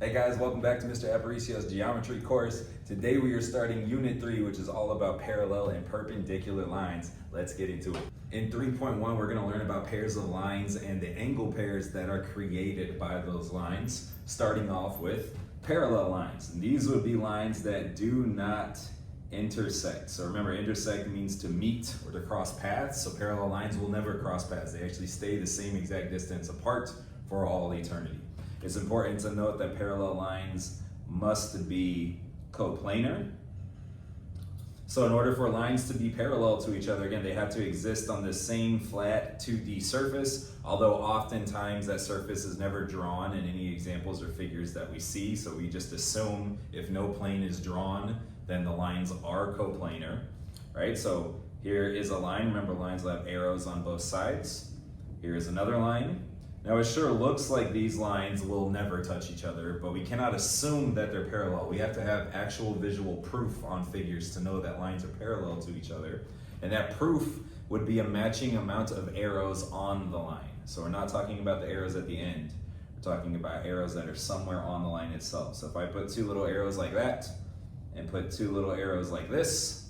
Hey guys, welcome back to Mr. Aparicio's geometry course. Today we are starting Unit 3, which is all about parallel and perpendicular lines. Let's get into it. In 3.1, we're going to learn about pairs of lines and the angle pairs that are created by those lines, starting off with parallel lines. And these would be lines that do not intersect. So remember, intersect means to meet or to cross paths, so parallel lines will never cross paths. They actually stay the same exact distance apart for all eternity. It's important to note that parallel lines must be coplanar. So in order for lines to be parallel to each other, again, they have to exist on the same flat 2D surface, although oftentimes that surface is never drawn in any examples or figures that we see, so we just assume if no plane is drawn, then the lines are coplanar, right? So here is a line. Remember, lines will have arrows on both sides. Here is another line. Now it sure looks like these lines will never touch each other, but we cannot assume that they're parallel. We have to have actual visual proof on figures to know that lines are parallel to each other. And that proof would be a matching amount of arrows on the line. So we're not talking about the arrows at the end. We're talking about arrows that are somewhere on the line itself. So if I put two little arrows like that and put two little arrows like this,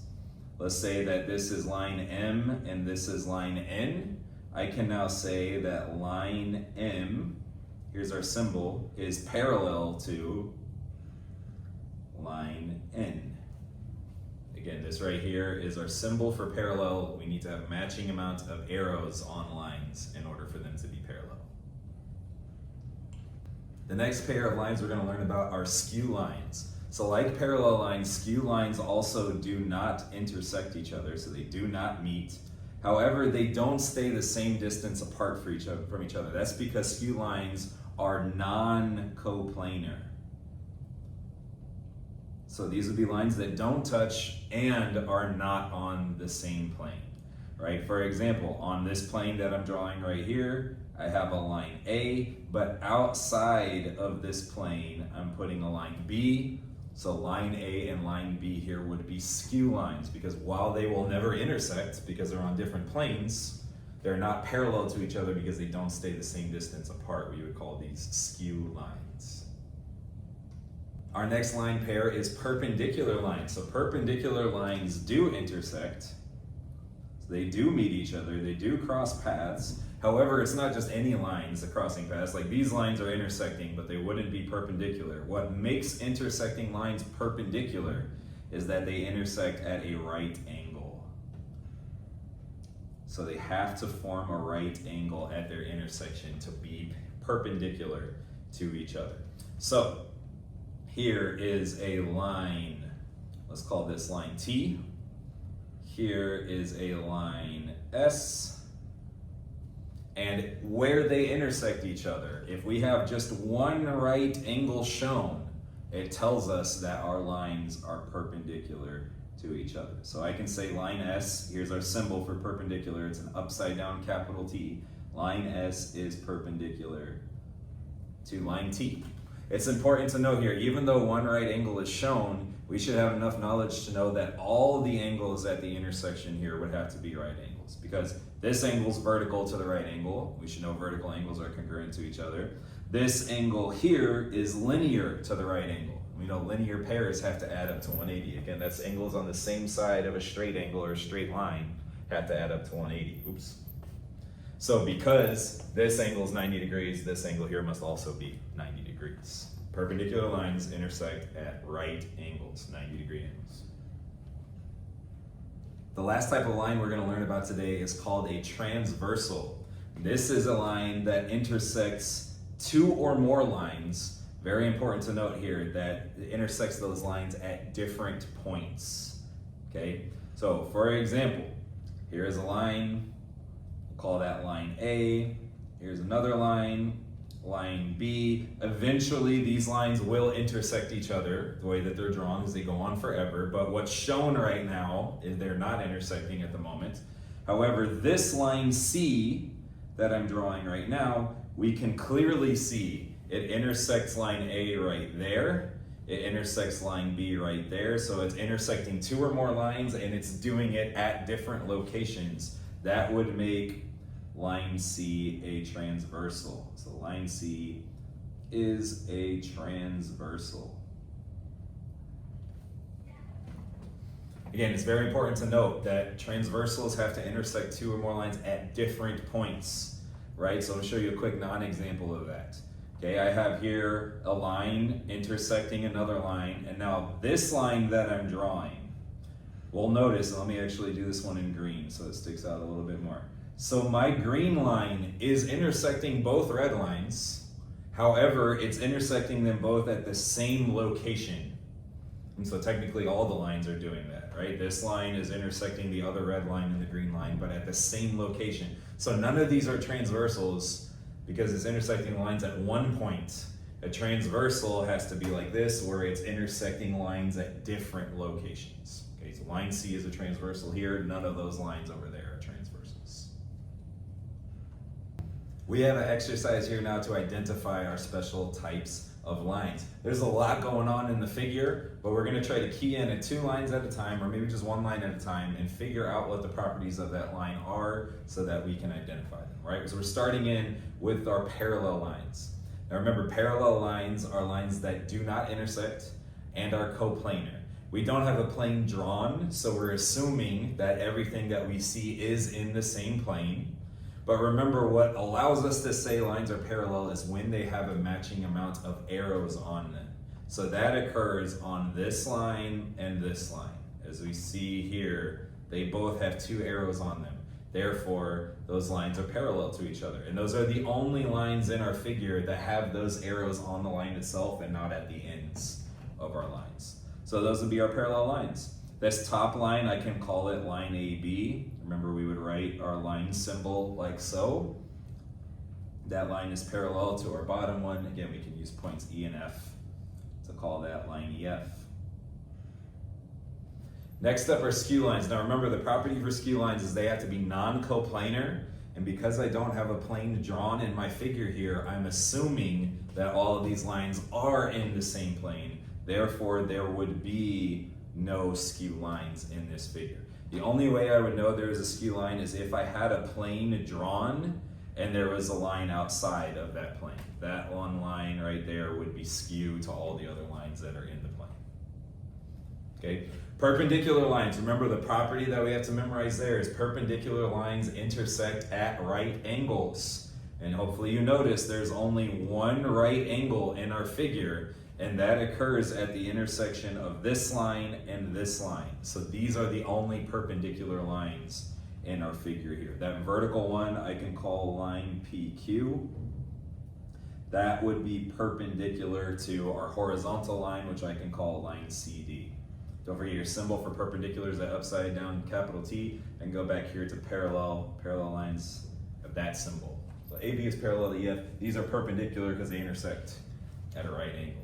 let's say that this is line M and this is line N. I can now say that line M, here's our symbol, is parallel to line N. Again, this right here is our symbol for parallel. We need to have matching amounts of arrows on lines in order for them to be parallel. The next pair of lines we're going to learn about are skew lines. So like parallel lines, skew lines also do not intersect each other, so they do not meet. However, they don't stay the same distance apart from each other. That's because skew lines are non-coplanar. So these would be lines that don't touch and are not on the same plane, right? For example, on this plane that I'm drawing right here, I have a line A, but outside of this plane, I'm putting a line B. So line A and line B here would be skew lines, because while they will never intersect because they're on different planes, they're not parallel to each other because they don't stay the same distance apart. We would call these skew lines. Our next line pair is perpendicular lines. So perpendicular lines do intersect. So they do meet each other. They do cross paths. However, it's not just any lines that crossing paths. Like these lines are intersecting, but they wouldn't be perpendicular. What makes intersecting lines perpendicular is that they intersect at a right angle. So they have to form a right angle at their intersection to be perpendicular to each other. So here is a line, let's call this line T. Here is a line S. And where they intersect each other, if we have just one right angle shown, it tells us that our lines are perpendicular to each other. So I can say line S, here's our symbol for perpendicular, it's an upside down capital T. Line S is perpendicular to line T. It's important to note here, even though one right angle is shown, we should have enough knowledge to know that all the angles at the intersection here would have to be right angles, because this angle is vertical to the right angle. We should know vertical angles are congruent to each other. This angle here is linear to the right angle. We know linear pairs have to add up to 180. Again, that's angles on the same side of a straight angle or a straight line have to add up to 180. Oops. So because this angle is 90 degrees, this angle here must also be 90 degrees. Perpendicular lines intersect at right angles, 90-degree angles. The last type of line we're going to learn about today is called a transversal. This is a line that intersects two or more lines. Very important to note here that it intersects those lines at different points. Okay, so for example, here is a line. We'll call that line A. Here's another line. Line B. Eventually these lines will intersect each other the way that they're drawn as they go on forever, but what's shown right now is they're not intersecting at the moment. However, this line C that I'm drawing right now, we can clearly see it intersects line A right there, it intersects line B right there, so it's intersecting two or more lines and it's doing it at different locations. That would make line C a transversal. So line C is a transversal? Again, it's very important to note that transversals have to intersect two or more lines at different points, right? So I'll show you a quick non-example of that. Okay, I have here a line intersecting another line, and now this line that I'm drawing, we'll notice, let me actually do this one in green so it sticks out a little bit more. So my green line is intersecting both red lines, however, it's intersecting them both at the same location. And so technically all the lines are doing that, right? This line is intersecting the other red line and the green line, but at the same location. So none of these are transversals because it's intersecting lines at one point. A transversal has to be like this, where it's intersecting lines at different locations. Okay, so line C is a transversal here. None of those lines over there are transversals. We have an exercise here now to identify our special types of lines. There's a lot going on in the figure, but we're going to try to key in at 2 lines at a time, or maybe just 1 line at a time, and figure out what the properties of that line are so that we can identify them, right? So we're starting in with our parallel lines. Now remember, parallel lines are lines that do not intersect and are coplanar. We don't have a plane drawn, so we're assuming that everything that we see is in the same plane. But remember, what allows us to say lines are parallel is when they have a matching amount of arrows on them. So that occurs on this line and this line. As we see here, they both have 2 arrows on them. Therefore, those lines are parallel to each other. And those are the only lines in our figure that have those arrows on the line itself and not at the ends of our lines. So those would be our parallel lines. This top line, I can call it line AB. Remember, we would write our line symbol like so. That line is parallel to our bottom one. Again, we can use points E and F to call that line EF. Next up are skew lines. Now remember, the property for skew lines is they have to be non-coplanar, and because I don't have a plane drawn in my figure here, I'm assuming that all of these lines are in the same plane. Therefore, there would be no skew lines in this figure. The only way I would know there is a skew line is if I had a plane drawn and there was a line outside of that plane. That one line right there would be skew to all the other lines that are in the plane. Okay, perpendicular lines. Remember, the property that we have to memorize there is perpendicular lines intersect at right angles. And hopefully you notice there's only one right angle in our figure, and that occurs at the intersection of this line and this line. So these are the only perpendicular lines in our figure here. That vertical one I can call line PQ. That would be perpendicular to our horizontal line, which I can call line CD. Don't forget your symbol for perpendicular is that upside down capital T, and go back here to parallel lines of that symbol. So AB is parallel to EF. These are perpendicular because they intersect at a right angle.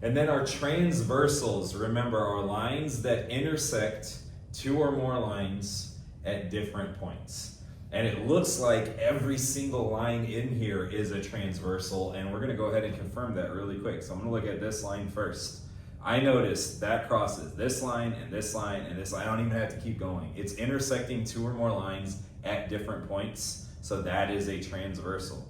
And then our transversals, remember, are lines that intersect 2 or more lines at different points. And it looks like every single line in here is a transversal, and we're gonna go ahead and confirm that really quick. So I'm gonna look at this line first. I notice that crosses this line and this line and this line. I don't even have to keep going. It's intersecting 2 or more lines at different points, so that is a transversal.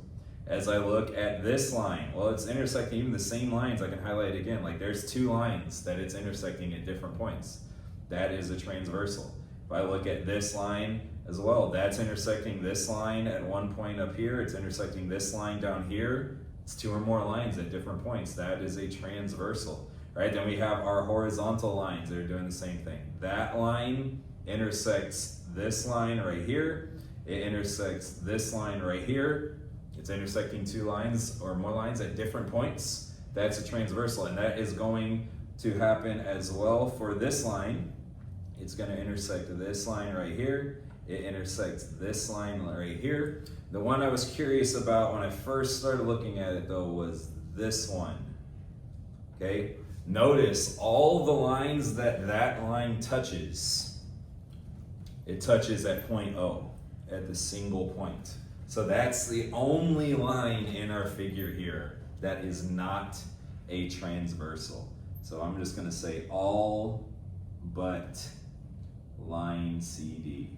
As I look at this line, well, it's intersecting even the same lines. I can highlight it again, like there's 2 lines that it's intersecting at different points. That is a transversal. If I look at this line as well, that's intersecting this line at one point up here. It's intersecting this line down here. It's 2 or more lines at different points. That is a transversal, right? Then we have our horizontal lines that are doing the same thing. That line intersects this line right here. It intersects this line right here. It's intersecting 2 lines or more lines at different points. That's a transversal, and that is going to happen as well for this line. It's going to intersect this line right here. It intersects this line right here. The one I was curious about when I first started looking at it though was this one. Okay, notice all the lines that line touches, it touches at point O, at the single point. So that's the only line in our figure here that is not a transversal. So I'm just going to say all but line CD.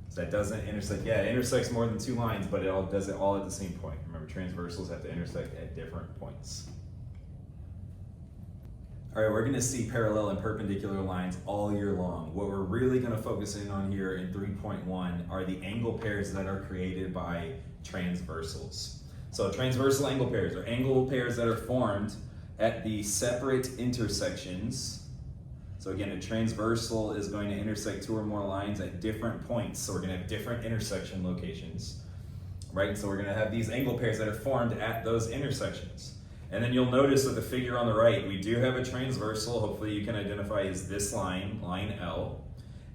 So that doesn't intersect, yeah, it intersects more than 2 lines, but it all does it all at the same point. Remember, Remember, transversals have to intersect at different points. All right, we're gonna see parallel and perpendicular lines all year long. What we're really gonna focus in on here in 3.1 are the angle pairs that are created by transversals. So transversal angle pairs are angle pairs that are formed at the separate intersections. So again, a transversal is going to intersect two or more lines at different points. So we're gonna have different intersection locations, right? So we're gonna have these angle pairs that are formed at those intersections. And then you'll notice that the figure on the right, we do have a transversal. Hopefully you can identify as this line, line L.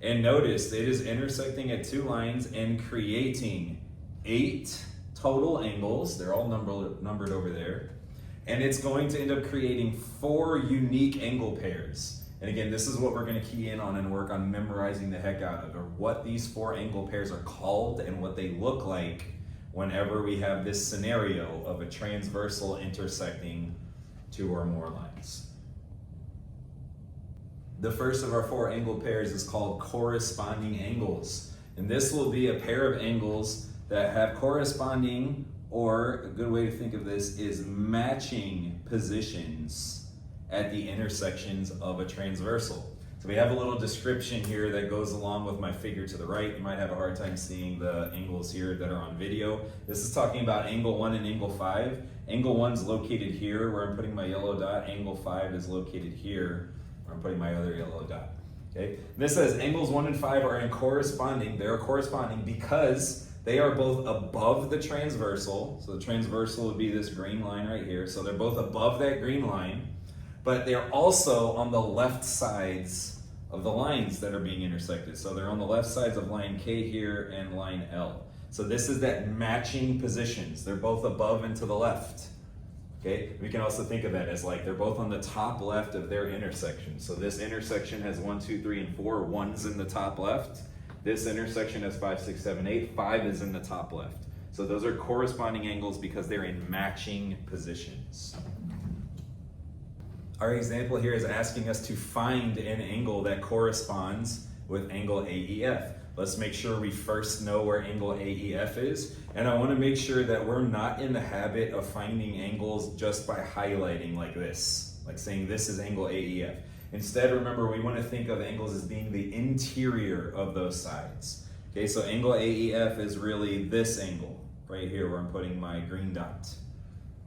And notice it is intersecting at two lines and creating 8 total angles. They're all numbered over there. And it's going to end up creating 4 unique angle pairs. And again, this is what we're gonna key in on and work on memorizing the heck out of, or what these 4 angle pairs are called and what they look like whenever we have this scenario of a transversal intersecting 2 or more lines. The first of our 4 angle pairs is called corresponding angles. And this will be a pair of angles that have corresponding, or a good way to think of this is matching positions at the intersections of a transversal. So we have a little description here that goes along with my figure to the right. You might have a hard time seeing the angles here that are on video. This is talking about angle 1 and angle 5. Angle 1 is located here where I'm putting my yellow dot. Angle 5 is located here where I'm putting my other yellow dot. Okay? And this says angles 1 and 5 are corresponding. They are corresponding because they are both above the transversal. So the transversal would be this green line right here. So they're both above that green line, but they're also on the left sides of the lines that are being intersected. So they're on the left sides of line K here and line L. So this is that matching positions. They're both above and to the left. Okay, we can also think of that as like they're both on the top left of their intersection. So this intersection has 1, 2, 3, and 4. 1's in the top left. This intersection has 5, 6, 7, 8. 5 is in the top left. So those are corresponding angles because they're in matching positions. Our example here is asking us to find an angle that corresponds with angle AEF. Let's make sure we first know where angle AEF is. And I want to make sure that we're not in the habit of finding angles just by highlighting like this, like saying this is angle AEF. Instead, remember, we want to think of angles as being the interior of those sides. Okay, so angle AEF is really this angle right here where I'm putting my green dot.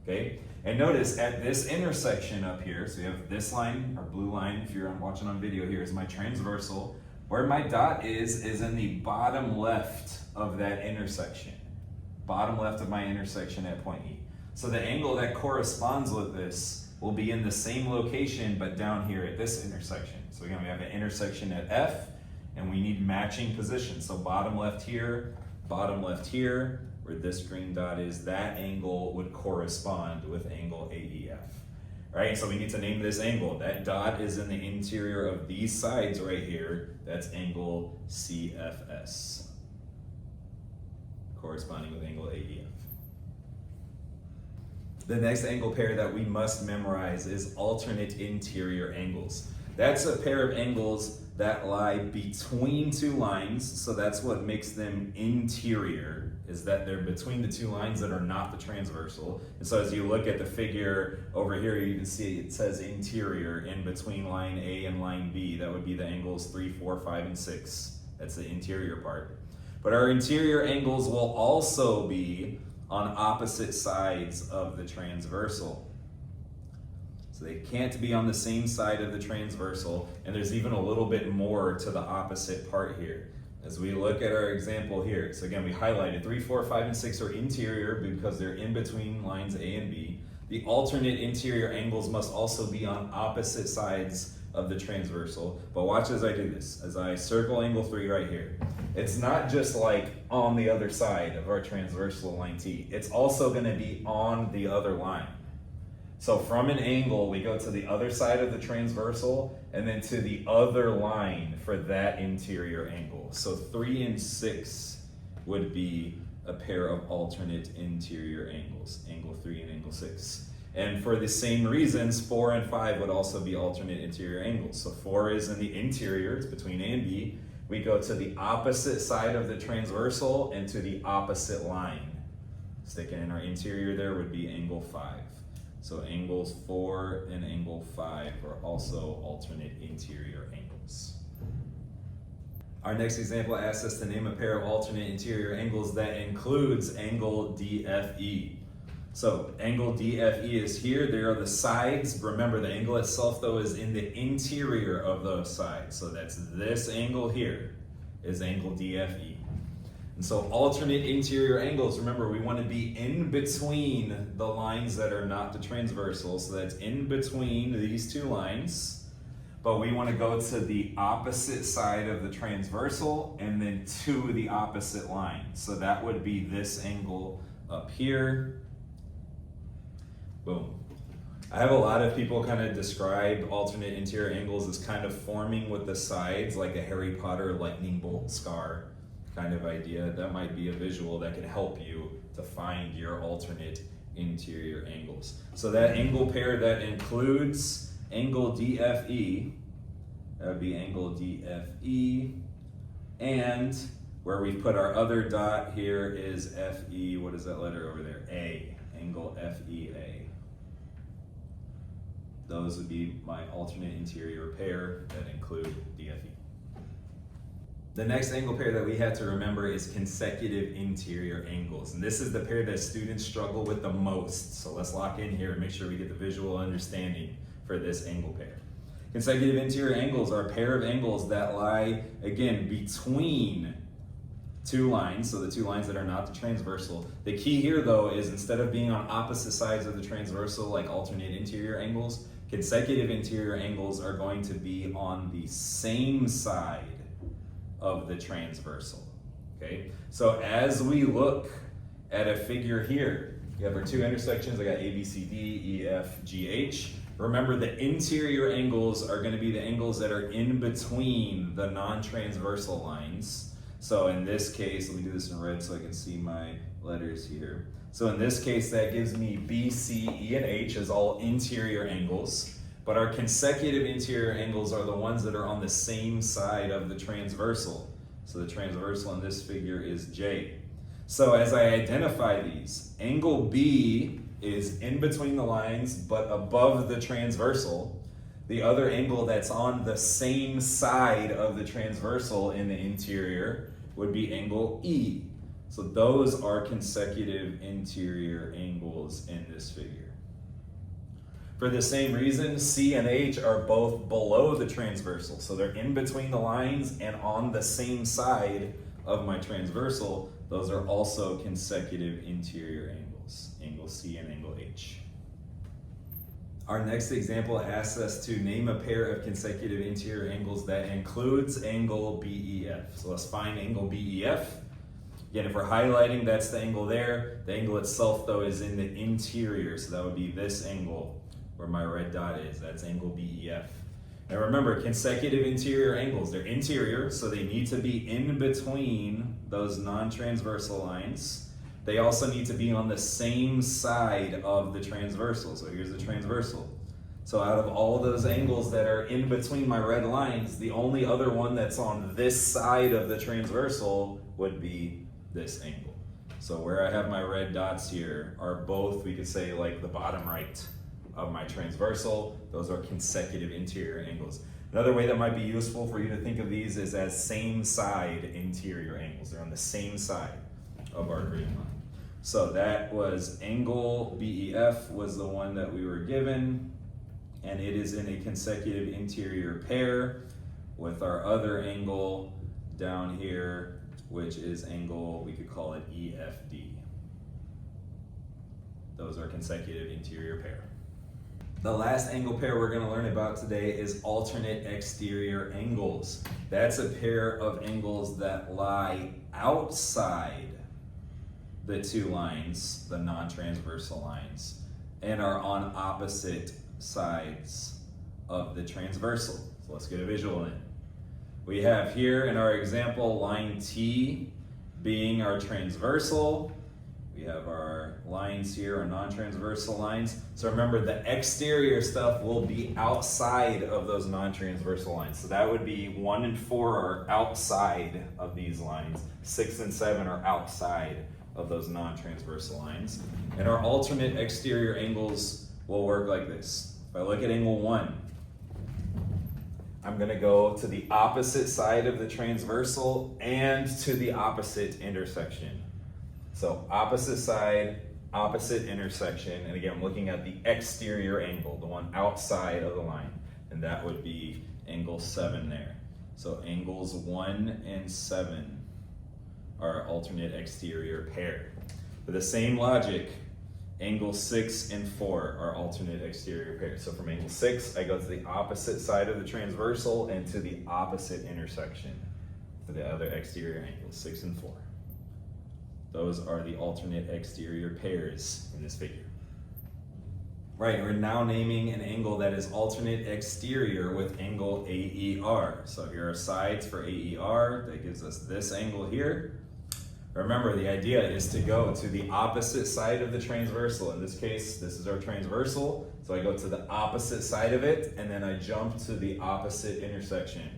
Okay, and notice at this intersection up here, so you have this line, or blue line, if you're watching on video here, is my transversal. Where my dot is in the bottom left of that intersection. Bottom left of my intersection at point E. So the angle that corresponds with this will be in the same location, but down here at this intersection. So again, we have an intersection at F, and we need matching positions. So bottom left here, where this green dot is, that angle would correspond with angle AEF. Right, so we need to name this angle. That dot is in the interior of these sides right here. That's angle CFS, corresponding with angle AEF. The next angle pair that we must memorize is alternate interior angles. That's a pair of angles that lie between 2 lines, so that's what makes them interior, is that they're between the 2 lines that are not the transversal. And so as you look at the figure over here, you can see it says interior in between line A and line B. That would be the angles 3, 4, 5, and 6. That's the interior part. But our interior angles will also be on opposite sides of the transversal. So they can't be on the same side of the transversal, and there's even a little bit more to the opposite part here. As we look at our example here, so again, we highlighted 3, 4, 5, and 6 are interior because they're in between lines A and B. The alternate interior angles must also be on opposite sides of the transversal. But watch as I do this, as I circle angle 3 right here. It's not just like on the other side of our transversal line T. It's also gonna be on the other line. So from an angle, we go to the other side of the transversal and then to the other line for that interior angle. So 3 and 6 would be a pair of alternate interior angles, angle 3 and angle 6. And for the same reasons, 4 and 5 would also be alternate interior angles. So 4 is in the interior, it's between A and B. We go to the opposite side of the transversal and to the opposite line. Sticking in our interior there would be angle 5. So angles 4 and angle 5 are also alternate interior angles. Our next example asks us to name a pair of alternate interior angles that includes angle DFE. So angle DFE is here. There are the sides. Remember, the angle itself though is in the interior of those sides. So that's this angle here is angle DFE. And so alternate interior angles, remember, we want to be in between the lines that are not the transversal. So that's in between these two lines. But we want to go to the opposite side of the transversal and then to the opposite line. So that would be this angle up here. Boom. I have a lot of people kind of describe alternate interior angles as kind of forming with the sides like a Harry Potter lightning bolt scar kind of idea. That might be a visual that can help you to find your alternate interior angles. So that angle pair that includes angle DFE, that would be angle DFE, and where we put our other dot here is FE, what is that letter over there? A, angle FEA. Those would be my alternate interior pair that include DFE. The next angle pair that we had to remember is consecutive interior angles. And this is the pair that students struggle with the most. So let's lock in here and make sure we get the visual understanding for this angle pair. Consecutive interior angles are a pair of angles that lie, again, between two lines, so the two lines that are not the transversal. The key here though is instead of being on opposite sides of the transversal like alternate interior angles, consecutive interior angles are going to be on the same side of the transversal, okay? So as we look at a figure here, you have our two intersections. I got A, B, C, D, E, F, G, H. Remember, the interior angles are going to be the angles that are in between the non-transversal lines. So in this case, let me do this in red so I can see my letters here. So in this case, that gives me B, C, E, and H as all interior angles. But our consecutive interior angles are the ones that are on the same side of the transversal. So the transversal in this figure is J. So as I identify these, angle B is in between the lines but above the transversal. The other angle that's on the same side of the transversal in the interior would be angle E. So those are consecutive interior angles in this figure. For the same reason, C and H are both below the transversal. So they're in between the lines and on the same side of my transversal. Those are also consecutive interior angles, angle C and angle H. Our next example asks us to name a pair of consecutive interior angles that includes angle BEF. So let's find angle BEF. Again, if we're highlighting, that's the angle there. The angle itself, though, is in the interior. So that would be this angle where my red dot is. That's angle BEF. Now remember, consecutive interior angles, they're interior, so they need to be in between those non-transversal lines. They also need to be on the same side of the transversal. So here's the transversal. So out of all those angles that are in between my red lines, the only other one that's on this side of the transversal would be this angle. So where I have my red dots here are both, we could say, like the bottom right of my transversal. Those are consecutive interior angles. Another way that might be useful for you to think of these is as same side interior angles. They're on the same side of our green line. So that was angle BEF was the one that we were given, and it is in a consecutive interior pair with our other angle down here, which is angle, we could call it EFD. Those are consecutive interior pair. The last angle pair we're going to learn about today is alternate exterior angles. That's a pair of angles that lie outside the two lines, the non-transversal lines, and are on opposite sides of the transversal. So let's get a visual in. We have here in our example line T being our transversal. We have our lines here, our non-transversal lines. So remember, the exterior stuff will be outside of those non-transversal lines. So that would be 1 and 4 are outside of these lines. 6 and 7 are outside of those non-transversal lines. And our alternate exterior angles will work like this. If I look at angle 1, I'm going to go to the opposite side of the transversal and to the opposite intersection. So opposite side, opposite intersection, and again, I'm looking at the exterior angle, the one outside of the line, and that would be angle 7 there. So angles 1 and 7 are alternate exterior pair. For the same logic, angle 6 and 4 are alternate exterior pairs. So from angle 6, I go to the opposite side of the transversal and to the opposite intersection for the other exterior angles, 6 and 4. Those are the alternate exterior pairs in this figure. Right, we're now naming an angle that is alternate exterior with angle AER. So here are sides for AER. That gives us this angle here. Remember, the idea is to go to the opposite side of the transversal. In this case, this is our transversal. So I go to the opposite side of it, and then I jump to the opposite intersection.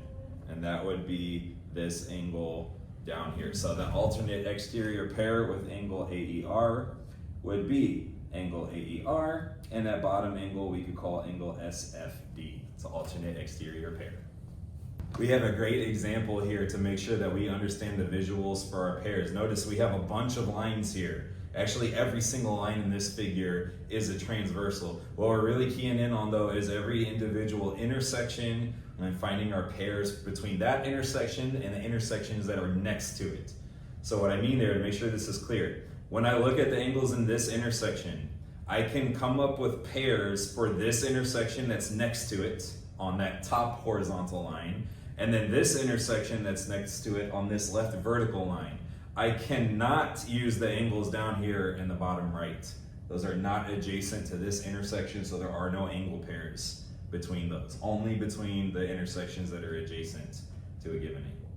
And that would be this angle down here. So the alternate exterior pair with angle AER would be angle AER, and that bottom angle we could call angle SFD. It's an alternate exterior pair. We have a great example here to make sure that we understand the visuals for our pairs. Notice we have a bunch of lines here. Actually, every single line in this figure is a transversal. What we're really keying in on though is every individual intersection and finding our pairs between that intersection and the intersections that are next to it. So what I mean there, to make sure this is clear, when I look at the angles in this intersection, I can come up with pairs for this intersection that's next to it on that top horizontal line, and then this intersection that's next to it on this left vertical line. I cannot use the angles down here in the bottom right. Those are not adjacent to this intersection, so there are no angle pairs between those, only between the intersections that are adjacent to a given angle.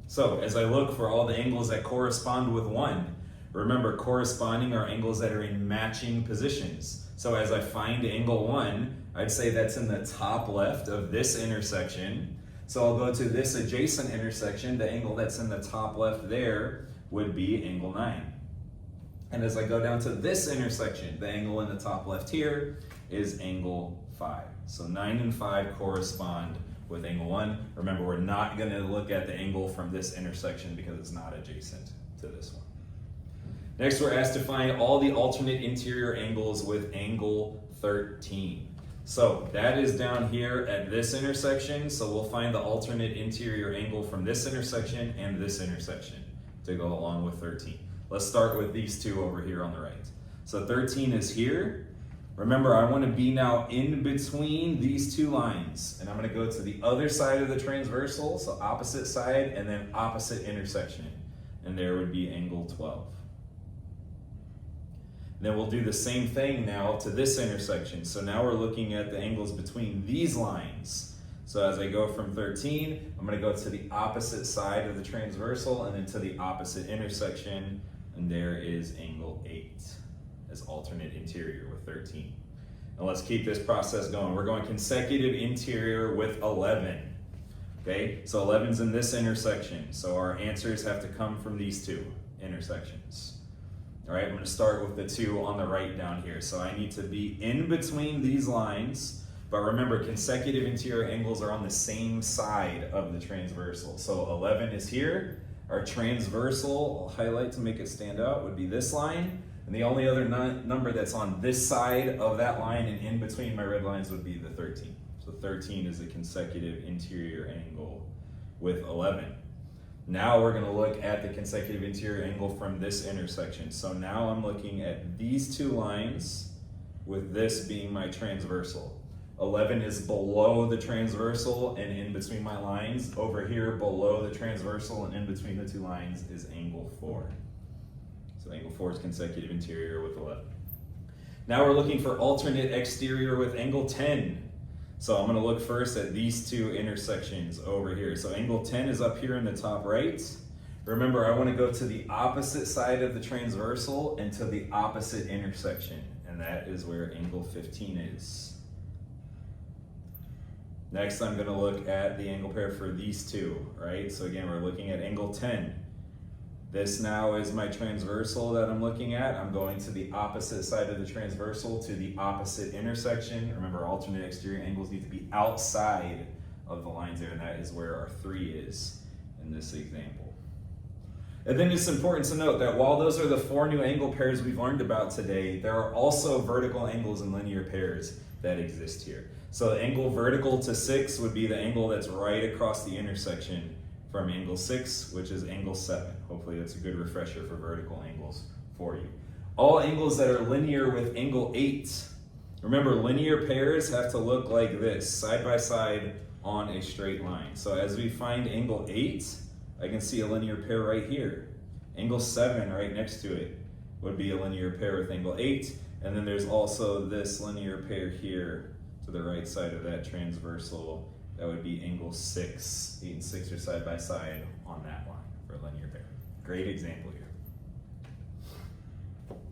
So as I look for all the angles that correspond with 1, remember, corresponding are angles that are in matching positions. So as I find angle 1, I'd say that's in the top left of this intersection. So I'll go to this adjacent intersection. The angle that's in the top left there would be angle 9. And as I go down to this intersection, the angle in the top left here is angle 5. So 9 and 5 correspond with angle 1. Remember, we're not going to look at the angle from this intersection because it's not adjacent to this one. Next, we're asked to find all the alternate interior angles with angle 13. So that is down here at this intersection. So we'll find the alternate interior angle from this intersection and this intersection to go along with 13. Let's start with these two over here on the right. So 13 is here. Remember, I want to be now in between these two lines, and I'm going to go to the other side of the transversal, so opposite side, and then opposite intersection, and there would be angle 12. Then we'll do the same thing now to this intersection. So now we're looking at the angles between these lines. So as I go from 13, I'm going to go to the opposite side of the transversal and then to the opposite intersection, and there is angle 8 as alternate interior with 13. Now let's keep this process going. We're going consecutive interior with 11. Okay, so 11's in this intersection. So our answers have to come from these two intersections. All right, I'm going to start with the two on the right down here. So I need to be in between these lines, but remember, consecutive interior angles are on the same side of the transversal. So 11 is here. Our transversal, I'll highlight to make it stand out, would be this line. And the only other number that's on this side of that line and in between my red lines would be the 13. So 13 is a consecutive interior angle with 11. Now we're going to look at the consecutive interior angle from this intersection. So now I'm looking at these two lines with this being my transversal. 11 is below the transversal and in between my lines. Over here below the transversal and in between the two lines is angle 4. So angle 4 is consecutive interior with 11. Now we're looking for alternate exterior with angle 10. So I'm going to look first at these two intersections over here. So angle 10 is up here in the top right. Remember, I want to go to the opposite side of the transversal and to the opposite intersection, and that is where angle 15 is. Next, I'm going to look at the angle pair for these two, right? So again, we're looking at angle 10. This now is my transversal that I'm looking at. I'm going to the opposite side of the transversal to the opposite intersection. Remember, alternate exterior angles need to be outside of the lines there, and that is where our 3 is in this example. And then it's important to note that while those are the 4 new angle pairs we've learned about today, there are also vertical angles and linear pairs that exist here. So the angle vertical to 6 would be the angle that's right across the intersection from angle 6, which is angle 7. Hopefully that's a good refresher for vertical angles for you. All angles that are linear with angle 8. Remember, linear pairs have to look like this, side by side on a straight line. So as we find angle 8, I can see a linear pair right here. Angle 7 right next to it would be a linear pair with angle 8. And then there's also this linear pair here to the right side of that transversal. That would be angle 6. 8 and 6 are side by side on that line for a linear pair. Great example here.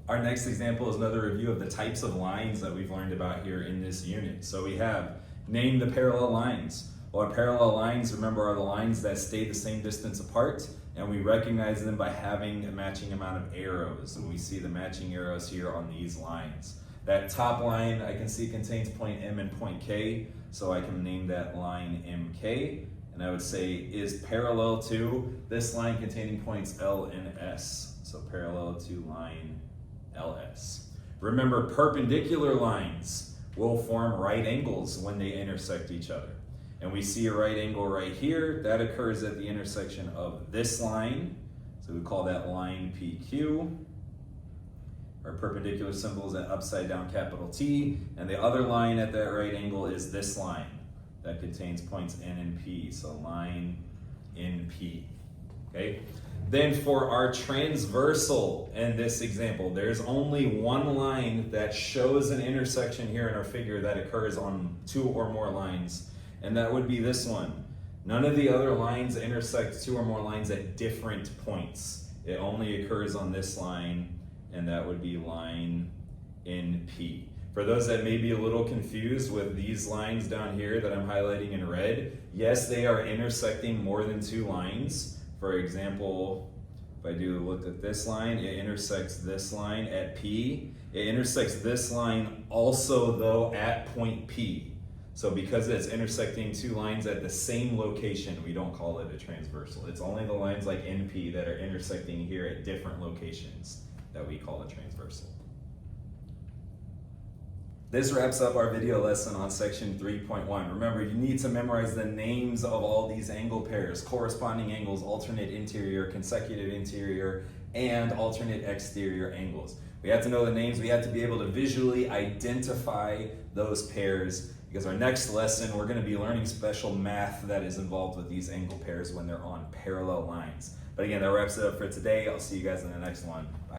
Our next example is another review of the types of lines that we've learned about here in this unit. So we have name the parallel lines. Well, our parallel lines, remember, are the lines that stay the same distance apart, and we recognize them by having a matching amount of arrows. And we see the matching arrows here on these lines. That top line I can see contains point M and point K, so I can name that line MK, and I would say is parallel to this line containing points L and S, so parallel to line LS. Remember, perpendicular lines will form right angles when they intersect each other. And we see a right angle right here. That occurs at the intersection of this line, so we call that line PQ. Our perpendicular symbol is an upside down capital T, and the other line at that right angle is this line that contains points N and P, so line NP, okay? Then for our transversal in this example, there's only one line that shows an intersection here in our figure that occurs on 2 or more lines, and that would be this one. None of the other lines intersect 2 or more lines at different points. It only occurs on this line, and that would be line NP. For those that may be a little confused with these lines down here that I'm highlighting in red, yes, they are intersecting more than 2 lines. For example, if I do look at this line, it intersects this line at P. It intersects this line also though at point P. So because it's intersecting 2 lines at the same location, we don't call it a transversal. It's only the lines like NP that are intersecting here at different locations that we call a transversal. This wraps up our video lesson on section 3.1. Remember, you need to memorize the names of all these angle pairs, corresponding angles, alternate interior, consecutive interior, and alternate exterior angles. We have to know the names. We have to be able to visually identify those pairs, because our next lesson, we're going to be learning special math that is involved with these angle pairs when they're on parallel lines. But again, that wraps it up for today. I'll see you guys in the next one. Bye.